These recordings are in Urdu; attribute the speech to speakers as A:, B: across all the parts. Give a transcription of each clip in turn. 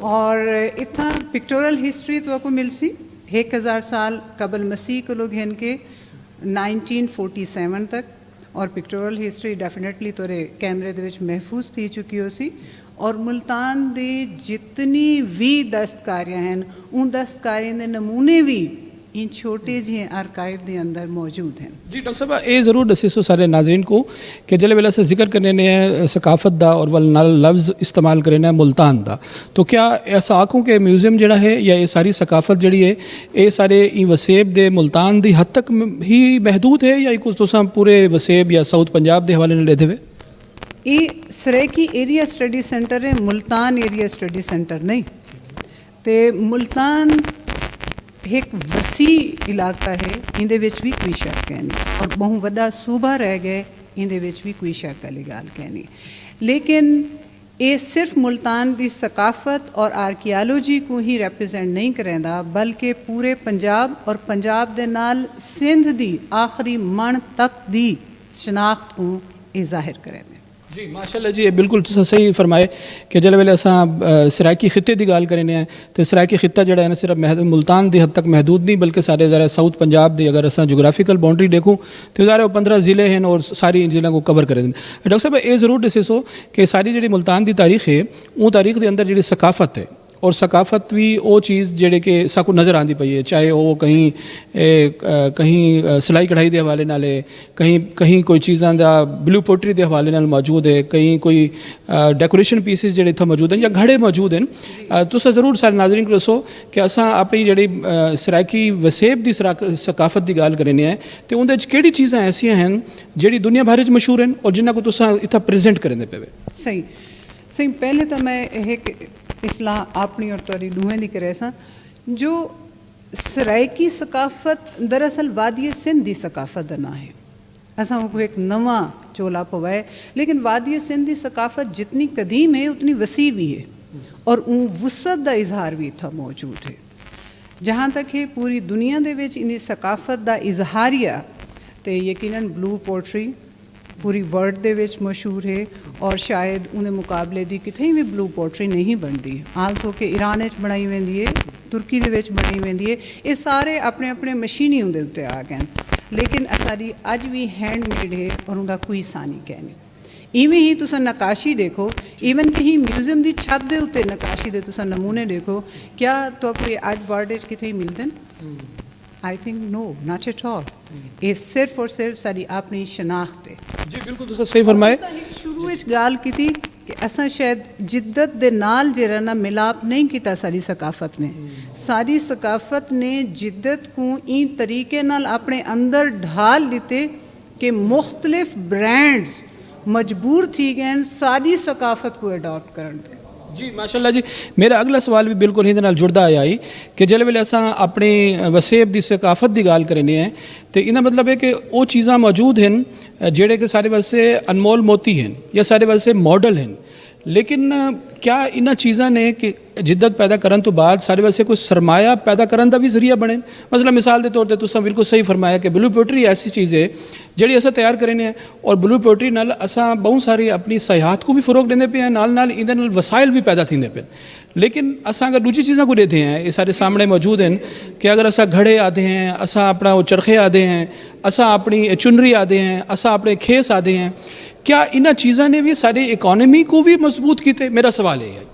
A: اور اتنا پکٹورل ہسٹری تو کو مل سی 1000 سال قبل مسیح کو لوگ ہیں کے 1947 تک اور پکٹورل ہسٹری ڈیفینیٹلی تورے کیمرے دے وچ محفوظ تھی چکی ہو سی اور ملتان دے جتنی بھی دستکاریاں ہیں ان دستکاریاں دے نمونے بھی ان چھوٹے جہے آرکائیو دے اندر موجود ہیں.
B: جی ڈاکٹر صاحب یہ ضرور دسیسو سارے ناظرین کو کہ جلے ویلے سے ذکر کرنے نے ثقافت دا اور لفظ استعمال کرنے ملتان دا تو کیا ایسا آنکھوں کہ میوزیم جڑا ہے یا یہ ساری ثقافت جڑی ہے یہ سارے وسیب دے ملتان دی حد تک ہی محدود ہے یا کچھ تو پورے وسیب یا ساؤتھ پنجاب دے حوالے نے لے دے ہوئے؟
A: یہ سریکی ایریا سٹڈی سینٹر ہے, ملتان ایریا سٹڈی سینٹر نہیں. تے ملتان ایک وسیع علاقہ ہے, اندے وچ بھی کوئی شک ہے نہیں, اور بہت وڈا صوبہ رہ گئے اندے وچ بھی کوئی شک والی گال کہنی. لیکن یہ صرف ملتان دی ثقافت اور آرکیالوجی کو ہی ریپرزینٹ نہیں کریندا بلکہ پورے پنجاب اور پنجاب دے نال سندھ دی آخری من تک دی شناخت کو یہ ظاہر کریندا.
B: جی ماشاءاللہ جی بالکل تو صحیح فرمائے کہ جلے ویلے اساں سرائکی خطے دی گال کرنے ہیں تو سرائکی خطہ جڑا ہے نا صرف ملتان دی حد تک محدود نہیں بلکہ سارے ذرا ساؤتھ پنجاب دی اگر اساں جغرافیکل باؤنڈری دیکھوں تو ذرا 15 ضلع ہیں اور ساری ان ضلعوں کو کور کرے دیں. ڈاکٹر صاحب یہ ضرور دسیسو کہ ساری جڑی ملتان دی تاریخ ہے وہ تاریخ دے اندر جڑی ثقافت ہے اور ثقافت بھی وہ چیز جڑے کہ ساکو نظر آندی پئی ہے, چاہے وہ کہیں سلائی کڑھائی دے حوالے نال ہے, کہیں کوئی چیزاں دا بلو پوٹری دے حوالے نال موجود ہے, کہیں کوئی ڈیکوریشن پیسز جڑے اتھا موجود ہیں یا گھڑے موجود ہیں. تساں ضرور سارے ناظرین کو دسو کہ اساں اپنی جڑی سرائکی وسیب دی ثقافت دی گال کرنے ہیں تو اندر کیڑی چیزاں ایسیاں ہیں جڑی دنیا بھر وچ مشہور ہیں اور جنہاں کو تساں اتھا پریزنٹ کرنے پے.
A: صحیح پہلے تو میں ایک اصلاح اپنی اور تاری دوہیں دی کرے سا جو سرائکی ثقافت دراصل وادی سندھ دی ثقافت نہ ہے. اساں کو ایک نواں چولا پوائے لیکن وادی سندھ دی ثقافت جتنی قدیم ہے اتنی وسیع بھی ہے اور اون وسعت دا اظہار بھی تھا موجود ہے. جہاں تک ہے پوری دنیا دے وچ ان دی ثقافت دا اظہاریہ تے یقیناً بلو پوٹری پوری ورلڈ دے وچ مشہور ہے اور شاید انہیں مقابلے دی کتھیں بھی بلو پوٹری نہیں بنتی. حال تو کہ ایران وچ بنائی ویندی ہے, ترکی دے وچ بنائی ویندی ہے, یہ سارے اپنے اپنے مشینی اندے اتنے آ گئے لیکن ساری اج بھی ہینڈ میڈ ہے اور ان کا کوئی سانی کہنے. ایویں ہی تساں نقاشی دیکھو, ایون کہیں میوزیم دی چھت دے اتنے نقاشی دے تساں نمونے دیکھو, کیا تو کوئی اج ورلڈ وچ کتھیں ملتے ہیں؟ I think no not at all. یہ صرف اور صرف ساری اپنی شناخت ہے.
B: جی بالکل تساں صحیح فرمائے.
A: شروع وچ گال کیتی کہ اساں شاید جدت دے نال جڑا نا ملاپ نہیں کیتا ساری ثقافت نے. ساری ثقافت نے جدت کو این طریقے نال اپنے اندر ڈھال دیتے کہ مختلف برانڈز مجبور تھی گئے ساری ثقافت کو اڈاپٹ کرنے.
B: جی ماشاءاللہ جی میرا اگلا سوال بھی بالکل ہی نال جڑدا آیا کہ جلے ویلے اساں اپنی وسیب دی ثقافت دی گال کرنے ہیں تو انہاں مطلب ہے کہ وہ چیزاں موجود ہیں جڑے کہ سارے واسطے انمول موتی ہیں یا سارے واسطے ماڈل ہیں, لیکن کیا انہاں چیزاں نے کہ جدت پیدا کرن تو بعد سارے واسطے کوئی سرمایہ پیدا کرن دا بھی ذریعہ بنے؟ مثلا مثال دے طور تے تساں بالکل صحیح فرمایا کہ بلو پوٹری ایسی چیز ہے جڑی اساں تیار کرنے ہیں اور بلو پوٹری نال اساں بہت ساری اپنی سیاحت کو بھی فروغ دیندے پے ہیں, نال نال ایندے نال وسائل بھی پیدا تھیندے پے. لیکن اساں اگر دوسری چیزاں کو دیتے ہیں یہ سارے سامنے موجود ہیں کہ اگر اساں گھڑے آدھے ہیں, اساں اپنا وہ چرخے آدھے ہیں, اساں اپنی چنری آدھے ہیں, اساں اپنے کھیس آدھے ہیں, کیا انہاں چیزاں نے بھی ساری اکانومی کو بھی مضبوط کیتے؟ میرا سوال ہے.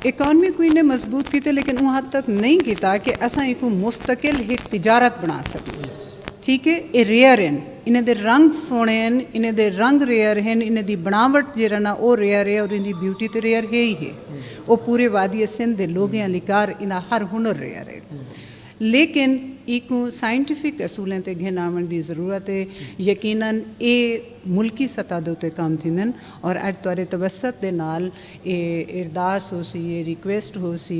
A: اکانومی کو انہیں مضبوط کیتے لیکن وہ حد تک نہیں کیتا کہ اساں ایک مستقل ایک تجارت بنا سکیں. ٹھیک ہے, یہ ریئر ہیں, انہیں دے رنگ سونے ہیں, انہیں دے رنگ ریئر ہیں, انہیں دی بناوٹ جڑا نا وہ ریئر ہے اور ان دی بیوٹی تے ریئر ہے ہی ہے. وہ پورے وادی سندھ دے لوگ ہیں لکار انہاں ہر ہنر ریئر ہے. لیکن ایک سائنٹیفک اصولیں تے گھن آمن دی ضرورت ہے. یقیناً اے ملکی سطح دے تے کام تھیندن اور اج توارے توسط دے نال اے ارداس ہو سی, اے ریکویسٹ ہو سی,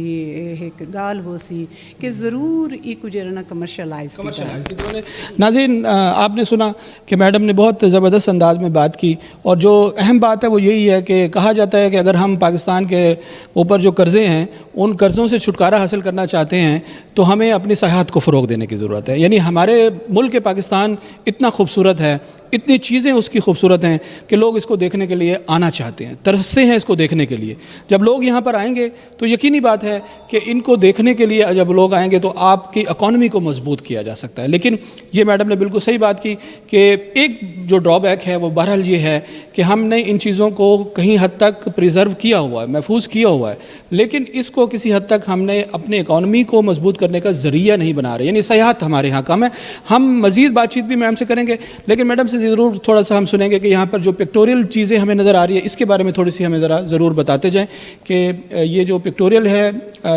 A: ایک گال ہو سی کہ ضرور ایک جرنا کمرشلائز کیتا.
B: ناظرین آپ نے سنا کہ میڈم نے بہت زبردست انداز میں بات کی اور جو اہم بات ہے وہ یہی ہے کہ کہا جاتا ہے کہ اگر ہم پاکستان کے اوپر جو قرضے ہیں ان قرضوں سے چھٹکارا حاصل کرنا چاہتے ہیں تو ہمیں اپنی سیاحت کو فروغ دینے کی ضرورت ہے. یعنی ہمارے ملک پاکستان اتنا خوبصورت ہے, اتنی چیزیں اس کی خوبصورت ہیں کہ لوگ اس کو دیکھنے کے لیے آنا چاہتے ہیں، ترستے ہیں اس کو دیکھنے کے لیے۔ جب لوگ یہاں پر آئیں گے تو یقینی بات ہے کہ ان کو دیکھنے کے لیے جب لوگ آئیں گے تو آپ کی اکانومی کو مضبوط کیا جا سکتا ہے۔ لیکن یہ میڈم نے بالکل صحیح بات کی کہ ایک جو ڈرا بیک ہے وہ بہرحال یہ ہے کہ ہم نے ان چیزوں کو کہیں حد تک پریزرو کیا ہوا ہے، محفوظ کیا ہوا ہے، لیکن اس کو کسی حد تک ہم نے اپنے اکانومی کو مضبوط کرنے کا ذریعہ نہیں بنا رہے، یعنی سیاحت ہمارے ہاں کم ہے۔ ہم مزید بات چیت بھی میڈم سے کریں گے، لیکن میڈم سے ضرور تھوڑا سا ہم سنیں گے کہ یہاں پر جو پکٹوریل چیزیں ہمیں نظر آ رہی ہے اس کے بارے میں تھوڑی سی ہمیں ضرور بتاتے جائیں کہ یہ جو پکٹوریل ہے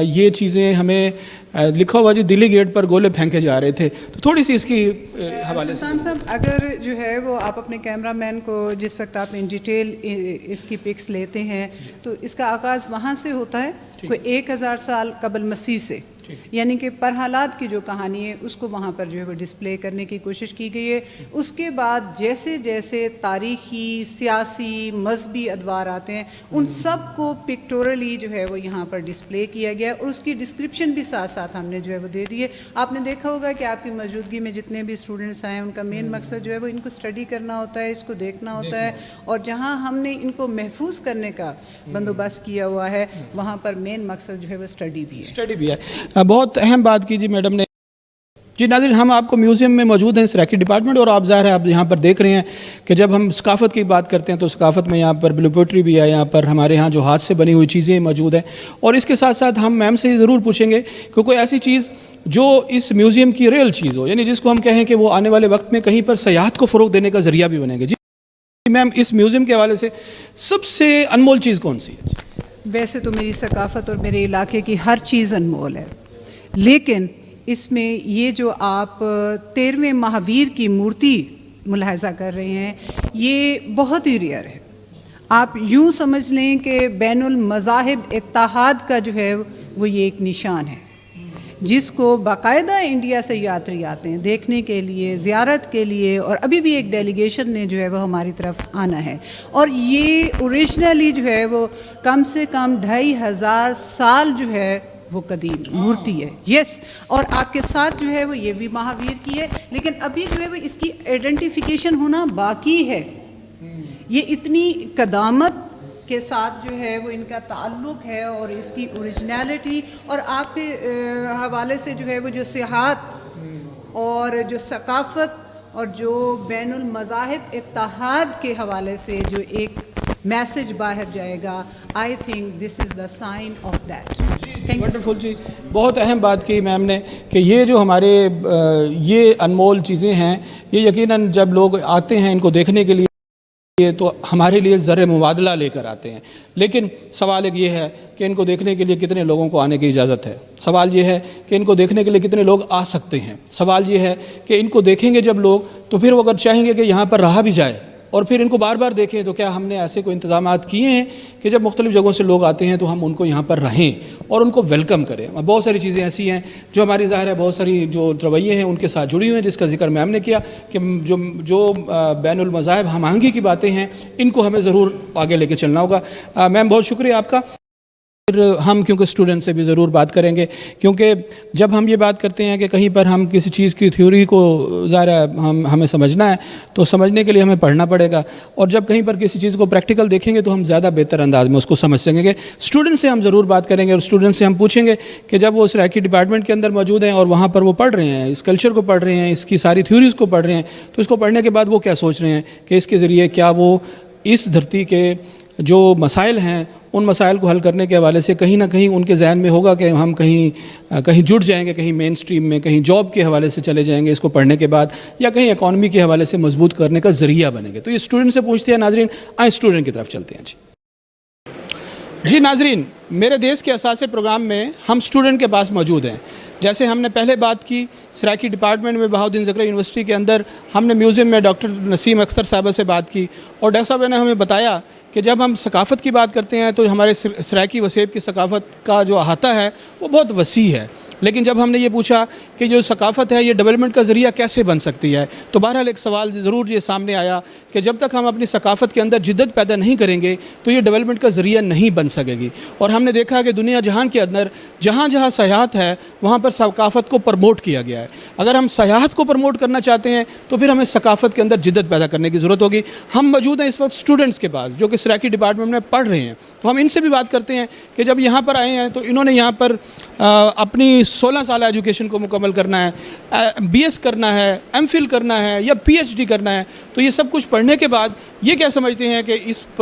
B: یہ چیزیں ہمیں لکھا ہوا جی دلی گیٹ پر گولے پھینکے جا رہے تھے، تو تھوڑی سی اس کی حوالے سے
A: سلطان صاحب اگر جو ہے وہ آپ اپنے کیمرہ مین کو جس وقت آپ ان ڈیٹیل اس کی پکس لیتے ہیں تو اس کا آغاز وہاں سے ہوتا ہے کوئی 1000 سال قبل مسیح سے، یعنی کہ پرحالات کی جو کہانی ہے اس کو وہاں پر جو ہے وہ ڈسپلے کرنے کی کوشش کی گئی ہے۔ اس کے بعد جیسے جیسے تاریخی، سیاسی، مذہبی ادوار آتے ہیں ان سب کو پکٹورلی جو ہے وہ یہاں پر ڈسپلے کیا گیا ہے اور اس کی ڈسکرپشن بھی ساتھ ساتھ ہم نے جو ہے وہ دے دی ہے۔ آپ نے دیکھا ہوگا کہ آپ کی موجودگی میں جتنے بھی اسٹوڈنٹس آئے ہیں ان کا مین مقصد جو ہے وہ ان کو اسٹڈی کرنا ہوتا ہے، اس کو دیکھنا ہوتا ہے، اور جہاں ہم نے ان کو محفوظ کرنے کا بندوبست کیا ہوا ہے وہاں پر مین مقصد جو ہے وہ اسٹڈی بھی ہے۔
B: بہت اہم بات کی جی میڈم نے۔ جی ناظرین، ہم آپ کو میوزیم میں موجود ہیں سرائکی ڈپارٹمنٹ، اور آپ ظاہر ہے آپ یہاں پر دیکھ رہے ہیں کہ جب ہم ثقافت کی بات کرتے ہیں تو ثقافت میں یہاں پر بلو پوئٹری بھی ہے، یہاں پر ہمارے ہاں جو ہاتھ سے بنی ہوئی چیزیں موجود ہیں، اور اس کے ساتھ ساتھ ہم میم سے ضرور پوچھیں گے کہ کوئی ایسی چیز جو اس میوزیم کی ریئل چیز ہو، یعنی جس کو ہم کہیں کہ وہ آنے والے وقت میں کہیں پر سیاحت کو فروغ دینے کا ذریعہ بھی بنے گا۔ جی میم، اس میوزیم کے حوالے سے سب سے انمول چیز کون سی ہے؟
A: ویسے تو میری ثقافت اور میرے علاقے کی ہر چیز انمول ہے، لیکن اس میں یہ جو آپ 13ویں مہاویر کی مورتی ملاحظہ کر رہے ہیں یہ بہت ہی ریئر ہے۔ آپ یوں سمجھ لیں کہ بین المذاہب اتحاد کا جو ہے وہ یہ ایک نشان ہے جس کو باقاعدہ انڈیا سے یاتری آتے ہیں دیکھنے کے لیے، زیارت کے لیے، اور ابھی بھی ایک ڈیلیگیشن نے جو ہے وہ ہماری طرف آنا ہے، اور یہ اوریجنلی جو ہے وہ کم سے کم 2500 سال جو ہے وہ قدیم مورتی ہے۔ یس، اور آپ کے ساتھ جو ہے وہ یہ بھی مہاویر کی ہے، لیکن ابھی جو ہے وہ اس کی آئیڈینٹیفیکیشن ہونا باقی ہے۔ یہ اتنی قدامت کے ساتھ جو ہے وہ ان کا تعلق ہے اور اس کی اوریجنیلٹی، اور آپ کے حوالے سے جو ہے وہ جو سیاحت اور جو ثقافت اور جو بین المذاہب اتحاد کے حوالے سے جو ایک میسج باہر جائے گا، I think this is the sign off date.
B: Wonderful جی، بہت اہم بات کی میم نے کہ یہ جو ہمارے یہ انمول چیزیں ہیں یہ یقیناً جب لوگ آتے ہیں ان کو دیکھنے کے لیے تو ہمارے لیے زر مبادلہ لے کر آتے ہیں، لیکن سوال ایک یہ ہے کہ ان کو دیکھنے کے لیے کتنے لوگوں کو آنے کی اجازت ہے، سوال یہ ہے کہ ان کو دیکھنے کے لیے کتنے لوگ آ سکتے ہیں، سوال یہ ہے کہ ان کو دیکھیں گے جب لوگ تو پھر وہ اگر چاہیں گے کہ یہاں پر رہا بھی جائے اور پھر ان کو بار بار دیکھیں تو کیا ہم نے ایسے کوئی انتظامات کیے ہیں کہ جب مختلف جگہوں سے لوگ آتے ہیں تو ہم ان کو یہاں پر رہیں اور ان کو ویلکم کریں۔ بہت ساری چیزیں ایسی ہیں جو ہماری ظاہر ہے بہت ساری جو رویے ہیں ان کے ساتھ جڑی ہوئی ہیں، جس کا ذکر میم نے کیا کہ جو بین المذاہب ہم آہنگی کی باتیں ہیں ان کو ہمیں ضرور آگے لے کے چلنا ہوگا۔ میم بہت شکریہ آپ کا۔ پھر ہم کیونکہ اسٹوڈنٹ سے بھی ضرور بات کریں گے، کیونکہ جب ہم یہ بات کرتے ہیں کہ کہیں پر ہم کسی چیز کی تھیوری کو ظاہر ہے ہمیں سمجھنا ہے تو سمجھنے کے لیے ہمیں پڑھنا پڑے گا، اور جب کہیں پر کسی چیز کو پریکٹیکل دیکھیں گے تو ہم زیادہ بہتر انداز میں اس کو سمجھ سکیں گے۔ اسٹوڈنٹ سے ہم ضرور بات کریں گے اور اسٹوڈنٹ سے ہم پوچھیں گے کہ جب وہ سرائکی ڈپارٹمنٹ کے اندر موجود ہیں اور وہاں پر وہ پڑھ رہے ہیں، اس کلچر کو پڑھ رہے ہیں، اس کی ساری تھیوریز کو پڑھ رہے ہیں، تو اس کو پڑھنے کے بعد وہ کیا سوچ رہے ہیں کہ اس کے ذریعے کیا وہ اس دھرتی کے جو مسائل ہیں ان مسائل کو حل کرنے کے حوالے سے کہیں نہ کہیں ان کے ذہن میں ہوگا کہ ہم کہیں جڑ جائیں گے، کہیں مین سٹریم میں، کہیں جاب کے حوالے سے چلے جائیں گے اس کو پڑھنے کے بعد، یا کہیں اکانومی کے حوالے سے مضبوط کرنے کا ذریعہ بنیں گے۔ تو یہ اسٹوڈنٹ سے پوچھتے ہیں۔ ناظرین آئیں اسٹوڈنٹ کی طرف چلتے ہیں۔ جی ناظرین، میرے دیس کے اثاثے پروگرام میں ہم اسٹوڈنٹ کے پاس موجود ہیں۔ جیسے ہم نے پہلے بات کی سرائکی ڈپارٹمنٹ میں بہاؤالدین زکریا یونیورسٹی کے اندر ہم نے میوزیم میں ڈاکٹر نسیم اختر صاحبہ سے بات کی، اور ڈاکٹر صاحب نے ہمیں بتایا کہ جب ہم ثقافت کی بات کرتے ہیں تو ہمارے سرائکی وسیب کی ثقافت کا جو احاطہ ہے وہ بہت وسیع ہے، لیکن جب ہم نے یہ پوچھا کہ جو ثقافت ہے یہ ڈیولپمنٹ کا ذریعہ کیسے بن سکتی ہے، تو بہرحال ایک سوال ضرور یہ سامنے آیا کہ جب تک ہم اپنی ثقافت کے اندر جدت پیدا نہیں کریں گے تو یہ ڈیولپمنٹ کا ذریعہ نہیں بن سکے گی. اور ہم نے دیکھا کہ دنیا جہان کے اندر جہاں جہاں سیاحت ہے وہاں پر ثقافت کو پروموٹ کیا گیا ہے. اگر ہم سیاحت کو پروموٹ کرنا چاہتے ہیں تو پھر ہمیں ثقافت کے اندر جدت پیدا کرنے کی ضرورت ہوگی. ہم موجود ہیں اس وقت اسٹوڈنٹس کے پاس جو کہ سرائکی ڈپارٹمنٹ میں پڑھ رہے ہیں، تو ہم ان سے بھی بات کرتے ہیں کہ جب یہاں پر آئے ہیں تو انہوں نے یہاں پر اپنی 16 سالہ ایجوکیشن کو مکمل کرنا ہے، بی ایس کرنا ہے، ایم فل کرنا ہے یا پی ایچ ڈی کرنا ہے، تو یہ سب کچھ پڑھنے کے بعد یہ کیا سمجھتے ہیں کہ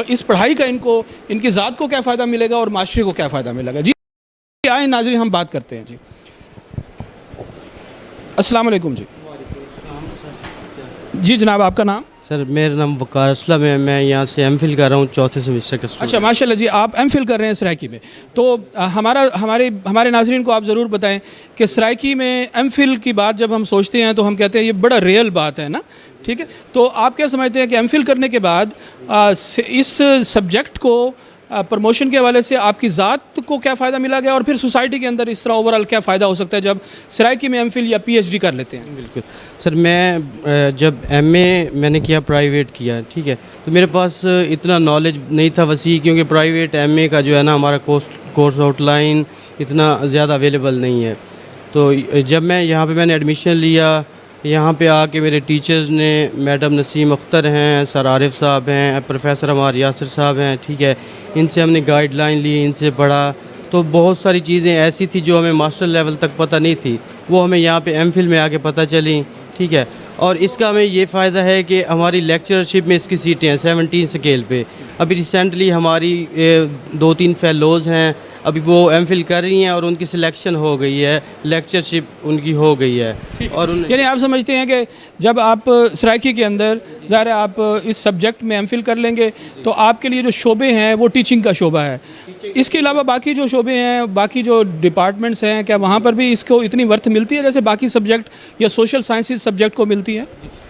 B: اس پڑھائی کا ان کی ذات کو کیا فائدہ ملے گا اور معاشرے کو کیا فائدہ ملے گا. جی آئیں ناظرین ہم بات کرتے ہیں. جی السلام علیکم. جی جناب آپ کا نام؟
C: سر میرا نام وقار اسلم ہے، میں یہاں سے ایم فل کر رہا ہوں 4تھے سیمسٹر کا.
B: اچھا ماشاء اللہ. جی آپ ایم فل کر رہے ہیں سرائکی میں، تو ہمارے ناظرین کو آپ ضرور بتائیں کہ سرائکی میں ایم فل کی بات جب ہم سوچتے ہیں تو ہم کہتے ہیں یہ بڑا ریئل بات ہے نا، ٹھیک ہے. تو آپ کیا سمجھتے ہیں کہ ایم فل کرنے کے بعد اس سبجیکٹ کو پروموشن کے حوالے سے آپ کی ذات کو کیا فائدہ ملا گیا اور پھر سوسائٹی کے اندر اس طرح اوورآل کیا فائدہ ہو سکتا ہے جب سرائکی میں ایم فل یا پی ایچ ڈی کر لیتے ہیں؟
C: بالکل سر، میں جب ایم اے میں نے کیا پرائیویٹ کیا، ٹھیک ہے، تو میرے پاس اتنا نالج نہیں تھا وسیع، کیونکہ پرائیویٹ ایم اے کا جو ہے نا ہمارا کورس آؤٹ لائن اتنا زیادہ اویلیبل نہیں ہے. تو جب میں نے ایڈمیشن لیا، یہاں پہ آ کے میرے ٹیچرز نے، میڈم نسیم اختر ہیں، سر عارف صاحب ہیں، پروفیسر ہمار یاسر صاحب ہیں، ٹھیک ہے، ان سے ہم نے گائیڈ لائن لی، ان سے پڑھا. تو بہت ساری چیزیں ایسی تھی جو ہمیں ماسٹر لیول تک پتہ نہیں تھی، وہ ہمیں یہاں پہ ایم فل میں آ کے پتہ چلیں، ٹھیک ہے. اور اس کا ہمیں یہ فائدہ ہے کہ ہماری لیکچرشپ میں اس کی سیٹیں ہیں 17 سکیل پہ. ابھی ریسنٹلی ہماری 2-3 فیلوز ہیں، ابھی وہ ایم فل کر رہی ہیں اور ان کی سلیکشن ہو گئی ہے، لیکچرشپ ان کی ہو گئی ہے. اور
B: یعنی آپ سمجھتے ہیں کہ جب آپ سرائکی کے اندر ظاہر ہے آپ اس سبجیکٹ میں ایم فل کر لیں گے تو آپ کے لیے جو شعبے ہیں وہ ٹیچنگ کا شعبہ ہے، اس کے علاوہ باقی جو شعبے ہیں، باقی جو ڈپارٹمنٹس ہیں، کیا وہاں پر بھی اس کو اتنی ورتھ ملتی ہے جیسے باقی سبجیکٹ یا سوشل سائنسز سبجیکٹ کو ملتی ہے؟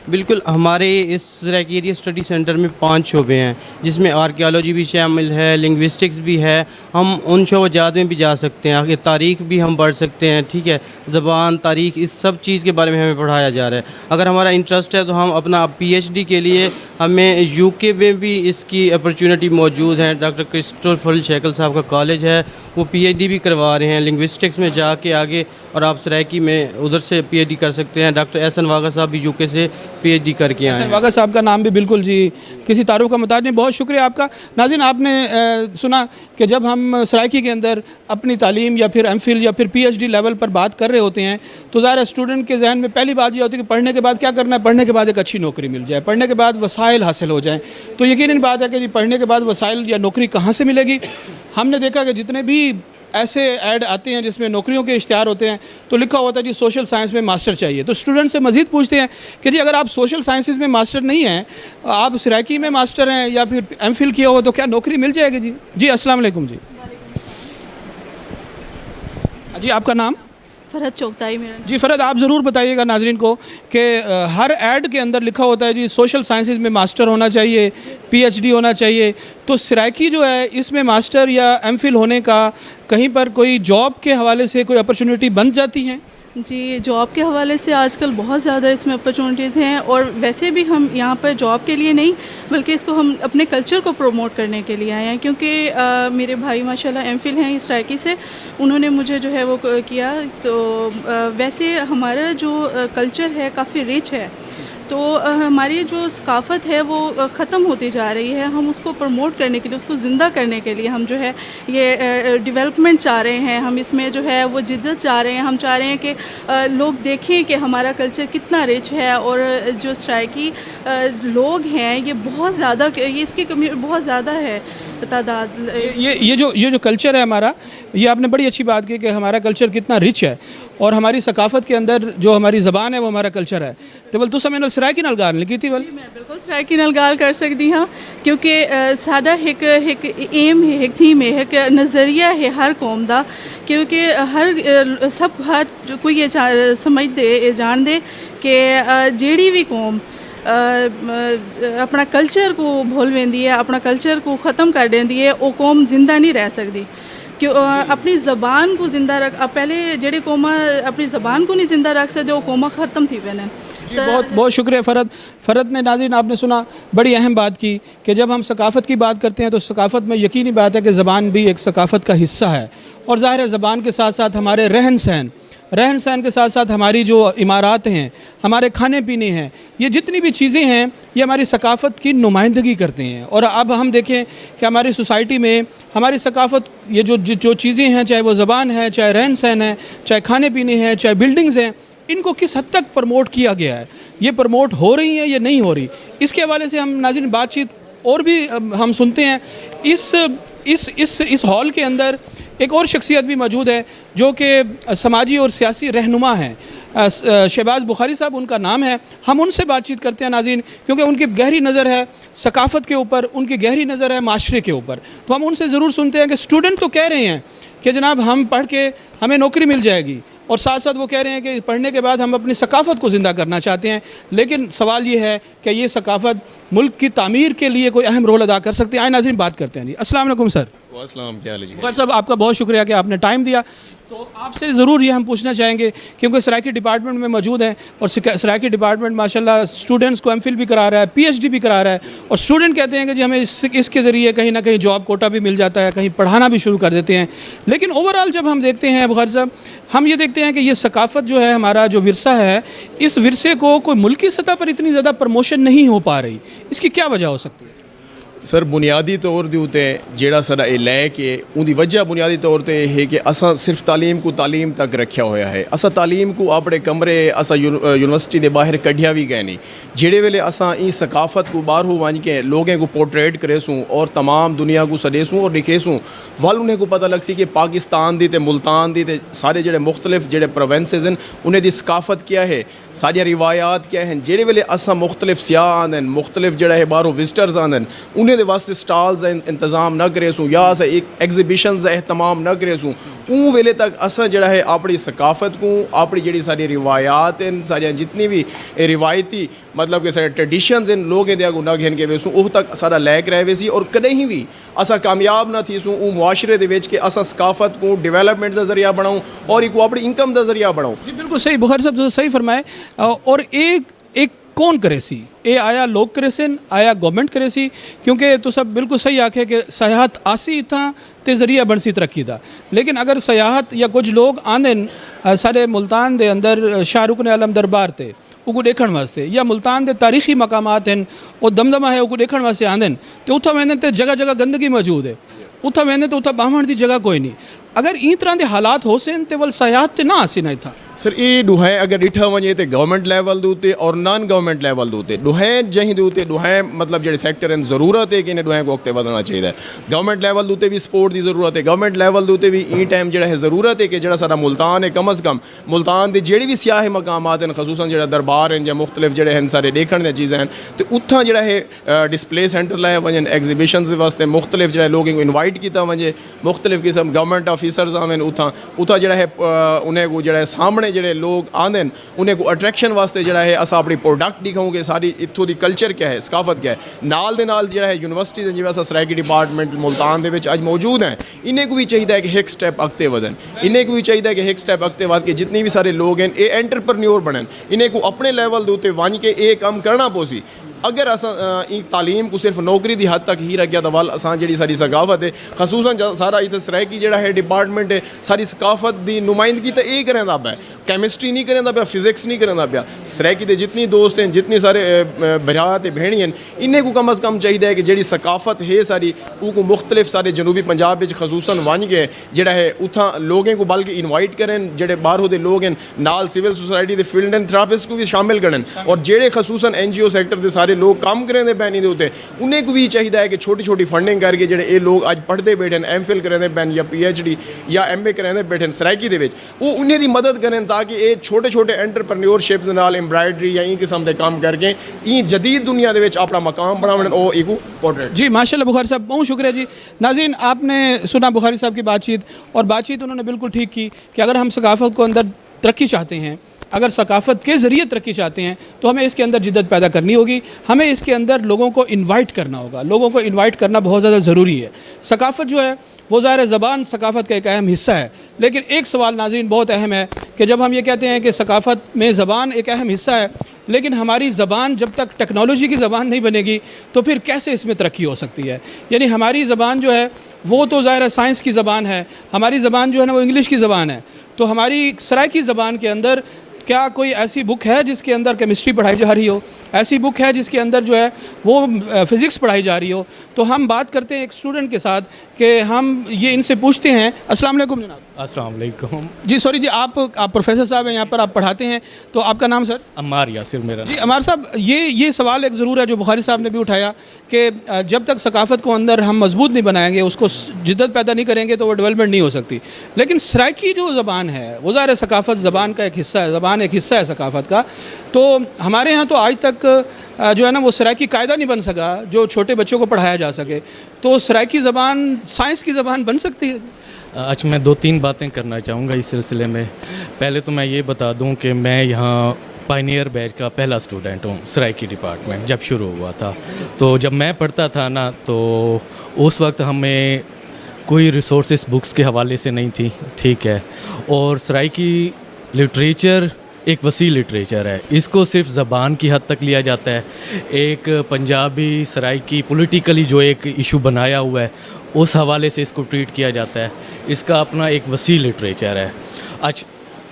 C: بالکل، ہمارے اس سرائکی ایریا اسٹڈی سینٹر میں 5 شعبے ہیں، جس میں آرکیالوجی بھی شامل ہے، لنگوسٹکس بھی ہے. ہم ان شعبہ جات میں بھی جا سکتے ہیں، آگے تاریخ بھی ہم پڑھ سکتے ہیں، ٹھیک ہے، زبان، تاریخ، اس سب چیز کے بارے میں ہمیں پڑھایا جا رہا ہے. اگر ہمارا انٹرسٹ ہے تو ہم اپنا پی ایچ ڈی کے لیے ہمیں یو کے میں بھی اس کی اپرچونٹی موجود ہیں. ڈاکٹر کرسٹوفر شیکل صاحب کا کالج ہے، وہ پی ایچ ڈی بھی کروا رہے ہیں لنگوسٹکس میں جا کے آگے، اور آپ سرائکی میں ادھر سے پی ایچ ڈی کر سکتے ہیں. ڈاکٹر احسن واغا صاحب بھی یو کے سے پی ایچ ڈی کر کے آئے ہیں.
B: احسن واغا صاحب کا نام بھی بالکل جی کسی تعارف کا محتاج نہیں. بہت شکریہ آپ کا. ناظرین آپ نے سنا کہ جب ہم سرائکی کے اندر اپنی تعلیم یا پھر ایم فل یا پھر پی ایچ ڈی لیول پر بات کر رہے ہوتے ہیں تو ظاہر ہے اسٹوڈنٹ کے ذہن میں پہلی بات یہ ہوتی ہے کہ پڑھنے کے بعد کیا کرنا ہے، پڑھنے کے بعد ایک اچھی نوکری مل جائے، پڑھنے کے بعد وسائل حاصل ہو جائیں. تو یقیناً بات ہے کہ جی پڑھنے کے بعد وسائل یا نوکری کہاں سے ملے گی. ہم نے دیکھا کہ جتنے بھی ایسے ایڈ آتے ہیں جس میں نوکریوں کے اشتہار ہوتے ہیں تو لکھا ہوتا ہے جی سوشل سائنس میں ماسٹر چاہیے. تو اسٹوڈنٹ سے مزید پوچھتے ہیں کہ جی اگر آپ سوشل سائنسز میں ماسٹر نہیں ہیں، آپ سرائکی میں ماسٹر ہیں یا پھر ایم فل کیا ہوا، تو کیا نوکری مل جائے گی؟ جی السلام علیکم. جی آپ کا نام؟
D: فرحت چوگتائی میرا.
B: جی فرحت، آپ ضرور بتائیے گا ناظرین کو کہ ہر ایڈ کے اندر لکھا ہوتا ہے جی سوشل سائنسز میں ماسٹر ہونا چاہیے، پی ایچ ڈی ہونا چاہیے. تو سرائکی جو ہے اس میں ماسٹر یا ایم فل ہونے کا کہیں پر کوئی جاب کے حوالے سے کوئی اپرچونٹی بن جاتی ہیں؟
D: جی جاب کے حوالے سے آج کل بہت زیادہ اس میں اپرچونیٹیز ہیں، اور ویسے بھی ہم یہاں پر جاب کے لیے نہیں بلکہ اس کو ہم اپنے کلچر کو پروموٹ کرنے کے لیے آئے ہیں. کیونکہ میرے بھائی ماشاءاللہ ایم فل ہیں سرائکی سے، انہوں نے مجھے جو ہے وہ کیا. تو ویسے ہمارا جو کلچر ہے کافی ریچ ہے، تو ہماری جو ثقافت ہے وہ ختم ہوتی جا رہی ہے. ہم اس کو پروموٹ کرنے کے لیے، اس کو زندہ کرنے کے لیے ہم جو ہے یہ ڈیولپمنٹ چاہ رہے ہیں. ہم اس میں جو ہے وہ جدت چاہ رہے ہیں. ہم چاہ رہے ہیں کہ لوگ دیکھیں کہ ہمارا کلچر کتنا ریچ ہے، اور جو سرائکی لوگ ہیں یہ بہت زیادہ، یہ اس کی کمی بہت زیادہ ہے تعداد.
B: یہ جو کلچر ہے ہمارا، یہ آپ نے بڑی اچھی بات کی کہ ہمارا کلچر کتنا رچ ہے، اور ہماری ثقافت کے اندر جو ہماری زبان ہے وہ ہمارا کلچر ہے. تو بل تو سمجھ سرائکی نال گال لگی تھی.
D: میں بالکل سرائکی نال گال کر سکتی ہاں، کیونکہ ساڈا ایک ایم ہے، ایک تھیم ہے، ایک نظریہ ہے ہر قوم دا. کیونکہ ہر کوئی یہ سمجھ دے، جان دے کہ جیڑی بھی قوم اپنا کلچر کو بھول ویندی ہے، اپنا کلچر کو ختم کر دیندی ہے، وہ قوم زندہ نہیں رہ سکتی. کہ اپنی زبان کو زندہ رکھ. اب پہلے جڑے قوما اپنی زبان کو نہیں زندہ رکھ سکتے وہ قوما ختم تھی پہنے.
B: جی بہت بہت شکریہ فرد نے. ناظرین آپ نے سنا بڑی اہم بات کی کہ جب ہم ثقافت کی بات کرتے ہیں تو ثقافت میں یقینی بات ہے کہ زبان بھی ایک ثقافت کا حصہ ہے, اور ظاہر ہے زبان کے ساتھ ساتھ ہمارے رہن سہن کے ساتھ ساتھ ہماری جو عمارات ہیں, ہمارے کھانے پینے ہیں, یہ جتنی بھی چیزیں ہیں یہ ہماری ثقافت کی نمائندگی کرتے ہیں. اور اب ہم دیکھیں کہ ہماری سوسائٹی میں ہماری ثقافت یہ جو چیزیں ہیں, چاہے وہ زبان ہے, چاہے رہن سہن ہے, چاہے کھانے پینے ہیں, چاہے بلڈنگز ہیں, ان کو کس حد تک پروموٹ کیا گیا ہے, یہ پروموٹ ہو رہی ہیں یا نہیں ہو رہی. اس کے حوالے سے ہم ناظرین بات چیت اور بھی ہم سنتے ہیں. اس ہال کے اندر ایک اور شخصیت بھی موجود ہے جو کہ سماجی اور سیاسی رہنما ہیں. شہباز بخاری صاحب ان کا نام ہے. ہم ان سے بات چیت کرتے ہیں ناظرین, کیونکہ ان کی گہری نظر ہے ثقافت کے اوپر, ان کی گہری نظر ہے معاشرے کے اوپر. تو ہم ان سے ضرور سنتے ہیں کہ اسٹوڈنٹ تو کہہ رہے ہیں کہ جناب ہم پڑھ کے ہمیں نوکری مل جائے گی, اور ساتھ ساتھ وہ کہہ رہے ہیں کہ پڑھنے کے بعد ہم اپنی ثقافت کو زندہ کرنا چاہتے ہیں. لیکن سوال یہ ہے کہ یہ ثقافت ملک کی تعمیر کے لیے کوئی اہم رول ادا کر سکتی ہے. آئے ناظرین بات کرتے ہیں. جی السلام علیکم سر.
E: السلام, کیا حال ہے جی؟
B: بخیر صاحب آپ کا بہت شکریہ کہ آپ نے ٹائم دیا. تو آپ سے ضرور یہ ہم پوچھنا چاہیں گے کیونکہ سرائکی ڈپارٹمنٹ میں موجود ہیں, اور سرائکی ڈپارٹمنٹ ماشاءاللہ اسٹوڈنٹس کو ایم فل بھی کرا رہا ہے, پی ایچ ڈی بھی کرا رہا ہے, اور اسٹوڈنٹ کہتے ہیں کہ جی ہمیں اس کے ذریعے کہیں نہ کہیں جاب کوٹا بھی مل جاتا ہے, کہیں پڑھانا بھی شروع کر دیتے ہیں. لیکن اوور آل جب ہم دیکھتے ہیں بخیر صاحب, ہم یہ دیکھتے ہیں کہ یہ ثقافت جو ہے ہمارا جو ورثہ ہے, اس ورثے کو کوئی ملکی سطح پر اتنی زیادہ پروموشن نہیں ہو پا رہی. اس کی کیا وجہ ہو سکتی ہے؟
E: سر بنیادی طور دے اتنے جیڑا سارا یہ لے کے ان دی وجہ بنیادی طور تے ہے کہ اساں صرف تعلیم کو تعلیم تک رکھیا ہویا ہے. اساں تعلیم کو اپنے کمرے اساں یونیورسٹی دے باہر کڈھیا بھی گئے نہیں. جڑے ویلے اساں ای ثقافت کو باہر ہو ون کے لوگوں کو پورٹریٹ کرے سوں اور تمام دنیا کو سدے سوں اور لکھے سوں, ول انہیں کو پتہ لگ سی کہ پاکستان دی تے ملتان دی تے سارے جڑے مختلف جڑے پروونسز ہیں انہیں دی ثقافت کیا ہے, ساری روایات کیا ہیں. جڑے ویلے اساں مختلف سیاح آندن, مختلف جڑا ہے باہروں وزٹرز آندن, انہیں دے واسطے سٹالز انتظام نہ کرے سوں یا اسا ایک ایگزیبیشنز اہتمام نہ کرے سوں, اون ویلے تک اساں جڑا ہے اپنی ثقافت کو, اپنی جڑی ساری روایات ہیں, ساری جتنی بھی روایتی مطلب کہ سارے ٹریڈیشنز ان لوگوں دے اگوں نہ گھن کے ویسوں وہ تک سارا لیک رہے ویسی, اور کدے ہی بھی اسا کامیاب نہ تھی سوں اون معاشرے دے وچ کہ اسا ثقافت کو ڈیولپمنٹ دا ذریعہ بناؤں اور ایک اپنی انکم دا ذریعہ بناؤں.
B: جی بالکل صحیح, بخیر صاحب صحیح فرمائے. اور ایک کون کرے سی اے آیا لوگ کرے سن, آیا گورنمنٹ کرے سی, کیونکہ تو سب بالکل صحیح آکھے کہ سیاحت آسی تھا تے ذریعہ بن سی ترقی دا. لیکن اگر سیاحت یا کچھ لوگ آندن سارے ملتان دے اندر شاہ رکن عالم دربار تے وہ دیکھن واسطے, یا ملتان دے تاریخی مقامات ہیں وہ دمدمہ ہے وہ دیکھن واسطے آندن, تو اتھا ویندن تے جگہ جگہ گندگی موجود ہے, اتھا ویندن تو اتھا باہمن دی جگہ کوئی نہیں. اگر این طرح دے حالات ہو سن تے ول سیاحت تے نہ آسی نہیں تھا.
E: سر یہ ڈوہیں اگر ڈٹھا ونجے تے گورنمنٹ لیول دوتے اور نان گورنمنٹ لیول دوتے ڈوہیں جہیں دوتے ڈوہیں مطلب جڑے سیکٹر ہیں ضرورت ہے کہ انہیں ڈوہیں کو وقت بدلنا چاہیے. گورنمنٹ لیول دوتے بھی سپورٹ دی ضرورت ہے, گورنمنٹ لیول دوتے بھی ای ٹائم جڑا ہے ضرورت ہے کہ جڑا سارا ملتان ہے کم از کم ملتان دے جڑی بھی سیاحی مقامات ہیں خصوصاً جڑا دربار ہیں یا مختلف جڑے ہیں سارے دیکھن دے چیزیں ہیں, تو اتھاں جڑا ہے ڈسپلے سینٹر لائے ونجن, ایگزیبیشنز واسطے مختلف جڑا لوگوں کو انوائٹ کیتا ونجے, مختلف قسم گورنمنٹ آفیسرز آویں اتھاں جڑا ہے انہیں کو جڑا ہے سامنے جڑے لوگ آندن انہیں کو اٹریکشن واسطے جڑا ہے اسا اپنی پروڈکٹ دکھاؤں گے ساری اتھوں دی کلچر کیا ہے, ثقافت کیا ہے. نال دے نال جڑا ہے یونیورسٹیز جی اسا سرائکی ڈپارٹمنٹ ملتان دے وچ اج موجود ہیں, انہیں کو بھی چاہیے کہ ایک سٹیپ اگتے ودن, انہیں کو بھی چاہیے کہ ایک سٹیپ اگتے ود کے جتنی بھی سارے لوگ ہیں اے انٹرپرینیور بنن, انہیں کو اپنے لیول دوتے ون کے اے کام کرنا پوسی. اگر تعلیم کو صرف نوکری دی حد تک ہی رکھ گیا تو وال اساں جڑی ساری ثقافت ہے خصوصاً سارا اتنے سرائکی جڑا ہے ڈپارٹمنٹ ہے ساری ثقافت دی نمائندگی تو یہ کریں پیا, کیمسٹری نہیں کریں پیا, فزکس نہیں کریں پیا. سرائکی دے جتنی دوست ہیں جتنی سارے برات بہنی ہیں انہیں کو کم از کم چاہیے کہ جڑی ثقافت ہے ساری وہ کو مختلف سارے جنوبی پنجاب خصوصاً ون گئے جڑا ہے اتھاں لوگوں کو بلکہ انوائٹ کریں, جڑے باہروں دے لوگ ہیں نال civil society they field and therapist کو بھی شامل کریں, اور جڑے خصوصاً این جی او سیکٹر دے سارے لوگ کام کریں دے پین دے ہوتے انہیں کو بھی چاہیے ہے کہ چھوٹی چھوٹی فنڈنگ کر کے جڑے اے لوگ اج پڑھتے بیٹھے ایم فل کریں دے پین یا پی ایچ ڈی یا ایم اے کریں دے بیٹھے سرائکی دے وچ, وہ انہیں دی مدد کریں تاکہ اے چھوٹے چھوٹے انٹرپرینیورشپ نال امبرائڈری یا این قسم دے کام کر کے این جدید دنیا دے وچ اپنا مقام بناون او ایکو پورٹریٹ.
B: جی ماشاءاللہ بخاری صاحب بہت شکریہ. جی ناظرین آپ نے سنا بخاری صاحب کی بات چیت, اور بات چیت انہوں نے بالکل ٹھیک کی کہ اگر ہم ثقافت کو اندر ترقی چاہتے ہیں اگر ثقافت کے ذریعے ترقی چاہتے ہیں تو ہمیں اس کے اندر جدت پیدا کرنی ہوگی، ہمیں اس کے اندر لوگوں کو انوائٹ کرنا ہوگا، لوگوں کو انوائٹ کرنا بہت زیادہ ضروری ہے۔ ثقافت جو ہے وہ ظاہر ہے زبان ثقافت کا ایک اہم حصہ ہے، لیکن ایک سوال ناظرین بہت اہم ہے کہ جب ہم یہ کہتے ہیں کہ ثقافت میں زبان ایک اہم حصہ ہے، لیکن ہماری زبان جب تک ٹیکنالوجی کی زبان نہیں بنے گی تو پھر کیسے اس میں ترقی ہو سکتی ہے؟ یعنی ہماری زبان جو ہے وہ تو ظاہر ہے سائنس کی زبان ہے، ہماری زبان جو ہے نا وہ انگلش کی زبان ہے، تو ہماری سرائکی زبان کے اندر کیا کوئی ایسی بک ہے جس کے اندر کیمسٹری پڑھائی جا رہی ہو، ایسی بک ہے جس کے اندر جو ہے وہ فزکس پڑھائی جا رہی ہو؟ تو ہم بات کرتے ہیں ایک اسٹوڈنٹ کے ساتھ کہ ہم یہ ان سے پوچھتے ہیں۔ السلام علیکم جناب۔
F: السلام علیکم
B: جی سوری جی، آپ پروفیسر صاحب ہیں یہاں پر، آپ پڑھاتے ہیں، تو آپ کا نام سر؟
F: عمار یاسر میرا
B: جی عمار صاحب، یہ سوال ایک ضرور ہے جو بخاری صاحب نے بھی اٹھایا کہ جب تک ثقافت کو اندر ہم مضبوط نہیں بنائیں گے، اس کو جدت پیدا نہیں کریں گے تو وہ ڈیولپمنٹ نہیں ہو سکتی۔ لیکن سرائکی جو زبان ہے وہ ظاہر ہے ثقافت زبان کا ایک حصہ ہے، زبان ایک حصہ ہے ثقافت کا، تو ہمارے ہاں تو آج تک جو ہے نا وہ سرائکی قاعدہ نہیں بن سکا جو چھوٹے بچوں کو پڑھایا جا سکے، تو سرائکی زبان سائنس کی زبان بن سکتی ہے؟
F: آج میں 2-3 باتیں کرنا چاہوں گا اس سلسلے میں۔ پہلے تو میں یہ بتا دوں کہ میں یہاں پائنیئر بیچ کا پہلا اسٹوڈنٹ ہوں، سرائکی ڈپارٹمنٹ جب شروع ہوا تھا۔ تو جب میں پڑھتا تھا نا تو اس وقت ہمیں کوئی ریسورسز بکس کے حوالے سے نہیں تھی، ٹھیک ہے، اور سرائکی لٹریچر ایک وسیع لٹریچر ہے، اس کو صرف زبان کی حد تک لیا جاتا ہے۔ ایک پنجابی سرائکی پولیٹیکلی جو ایک ایشو بنایا ہوا ہے اس حوالے سے اس کو ٹریٹ کیا جاتا ہے، اس کا اپنا ایک وسیع لٹریچر ہے۔ آج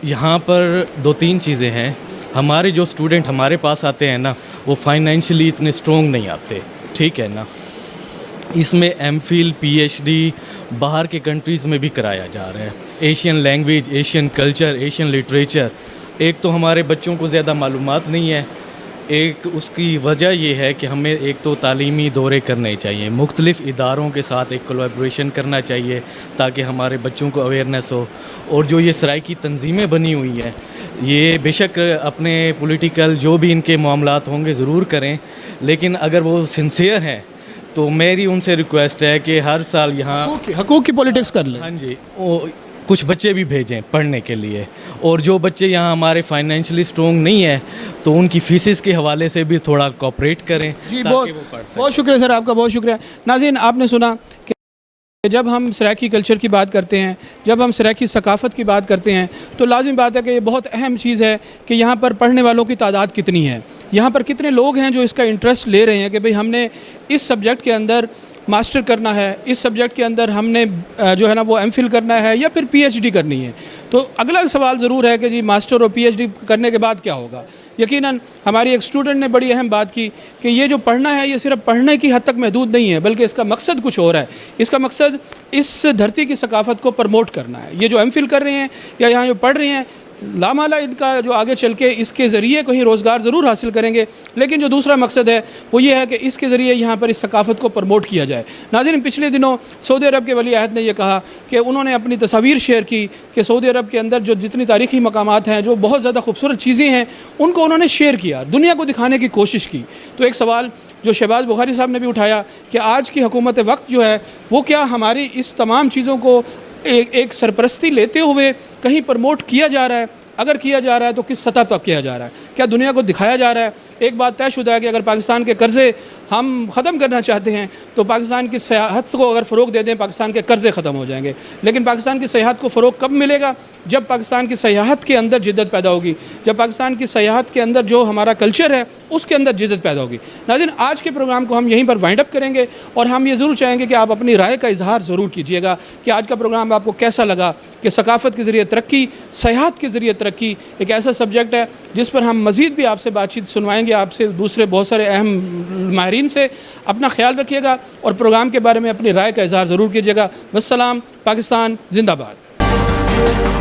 F: یہاں پر 2-3 چیزیں ہیں، ہمارے جو اسٹوڈنٹ ہمارے پاس آتے ہیں نا وہ فائنینشلی اتنے اسٹرونگ نہیں آتے، ٹھیک ہے نا، اس میں ایم فل PhD باہر کے کنٹریز میں بھی کرایا جا رہا ہے۔ Asian language, Asian culture, Asian literature, ایک تو ہمارے بچوں کو زیادہ معلومات نہیں ہے، ایک اس کی وجہ یہ ہے کہ ہمیں ایک تو تعلیمی دورے کرنے چاہیے، مختلف اداروں کے ساتھ ایک کولیبریشن کرنا چاہیے تاکہ ہمارے بچوں کو اویئرنیس ہو۔ اور جو یہ سرائکی تنظیمیں بنی ہوئی ہیں یہ بے شک اپنے پولیٹیکل جو بھی ان کے معاملات ہوں گے ضرور کریں، لیکن اگر وہ سنسیئر ہیں تو میری ان سے ریکویسٹ ہے کہ ہر سال یہاں
B: حقوق کی پولیٹکس کر لیں۔
F: ہاں جی، کچھ بچے بھی بھیجیں پڑھنے کے لیے، اور جو بچے یہاں ہمارے فائنینشلی اسٹرونگ نہیں ہیں تو ان کی فیسز کے حوالے سے بھی تھوڑا کوآپریٹ کریں
B: جی
F: تاکہ وہ پڑھ سکیں۔
B: بہت شکریہ سر، آپ کا بہت شکریہ۔ ناظرین آپ نے سنا کہ جب ہم سرائکی کلچر کی بات کرتے ہیں، جب ہم سرائکی ثقافت کی بات کرتے ہیں تو لازمی بات ہے کہ یہ بہت اہم چیز ہے کہ یہاں پر پڑھنے والوں کی تعداد کتنی ہے، یہاں پر کتنے لوگ ہیں جو اس کا انٹرسٹ لے رہے ہیں کہ بھئی ہم نے اس سبجیکٹ کے اندر ماسٹر کرنا ہے، اس سبجیکٹ کے اندر ہم نے جو ہے نا وہ ایم فل کرنا ہے یا پھر PhD کرنی ہے۔ تو اگلا سوال ضرور ہے کہ جی ماسٹر اور PhD کرنے کے بعد کیا ہوگا؟ یقیناً ہماری ایک اسٹوڈنٹ نے بڑی اہم بات کی کہ یہ جو پڑھنا ہے یہ صرف پڑھنے کی حد تک محدود نہیں ہے، بلکہ اس کا مقصد کچھ اور ہے۔ اس کا مقصد اس دھرتی کی ثقافت کو پروموٹ کرنا ہے۔ یہ جو ایم فل کر رہے ہیں یا یہاں جو پڑھ رہے ہیں لامالا ان کا جو آگے چل کے اس کے ذریعے کہیں روزگار ضرور حاصل کریں گے، لیکن جو دوسرا مقصد ہے وہ یہ ہے کہ اس کے ذریعے یہاں پر اس ثقافت کو پروموٹ کیا جائے۔ ناظرین پچھلے دنوں سعودی عرب کے ولی عہد نے یہ کہا کہ انہوں نے اپنی تصاویر شیئر کی کہ سعودی عرب کے اندر جو جتنی تاریخی مقامات ہیں، جو بہت زیادہ خوبصورت چیزیں ہیں، ان کو انہوں نے شیئر کیا، دنیا کو دکھانے کی کوشش کی۔ تو ایک سوال جو شہباز بخاری صاحب نے بھی اٹھایا کہ آج کی حکومت وقت جو ہے وہ کیا ہماری اس تمام چیزوں کو ایک سرپرستی لیتے ہوئے کہیں پروموٹ کیا جا رہا ہے؟ اگر کیا جا رہا ہے تو کس سطح پر کیا جا رہا ہے؟ کیا دنیا کو دکھایا جا رہا ہے؟ ایک بات طے شدہ ہے کہ اگر پاکستان کے قرضے ہم ختم کرنا چاہتے ہیں تو پاکستان کی سیاحت کو اگر فروغ دے دیں پاکستان کے قرضے ختم ہو جائیں گے، لیکن پاکستان کی سیاحت کو فروغ کب ملے گا؟ جب پاکستان کی سیاحت کے اندر جدت پیدا ہوگی، جب پاکستان کی سیاحت کے اندر جو ہمارا کلچر ہے اس کے اندر جدت پیدا ہوگی۔ ناظرین آج کے پروگرام کو ہم یہیں پر وائنڈ اپ کریں گے، اور ہم یہ ضرور چاہیں گے کہ آپ اپنی رائے کا اظہار ضرور کیجیے گا کہ آج کا پروگرام آپ کو کیسا لگا، کہ ثقافت کے ذریعے ترقی، سیاحت کے ذریعے ترقی ایک ایسا سبجیکٹ ہے جس پر ہم مزید بھی آپ سے بات چیت سنوائیں گے، آپ سے دوسرے بہت سارے اہم ماہرین سے۔ اپنا خیال رکھیے گا اور پروگرام کے بارے میں اپنی رائے کا اظہار ضرور کیجیے گا۔ والسلام، پاکستان زندہ باد۔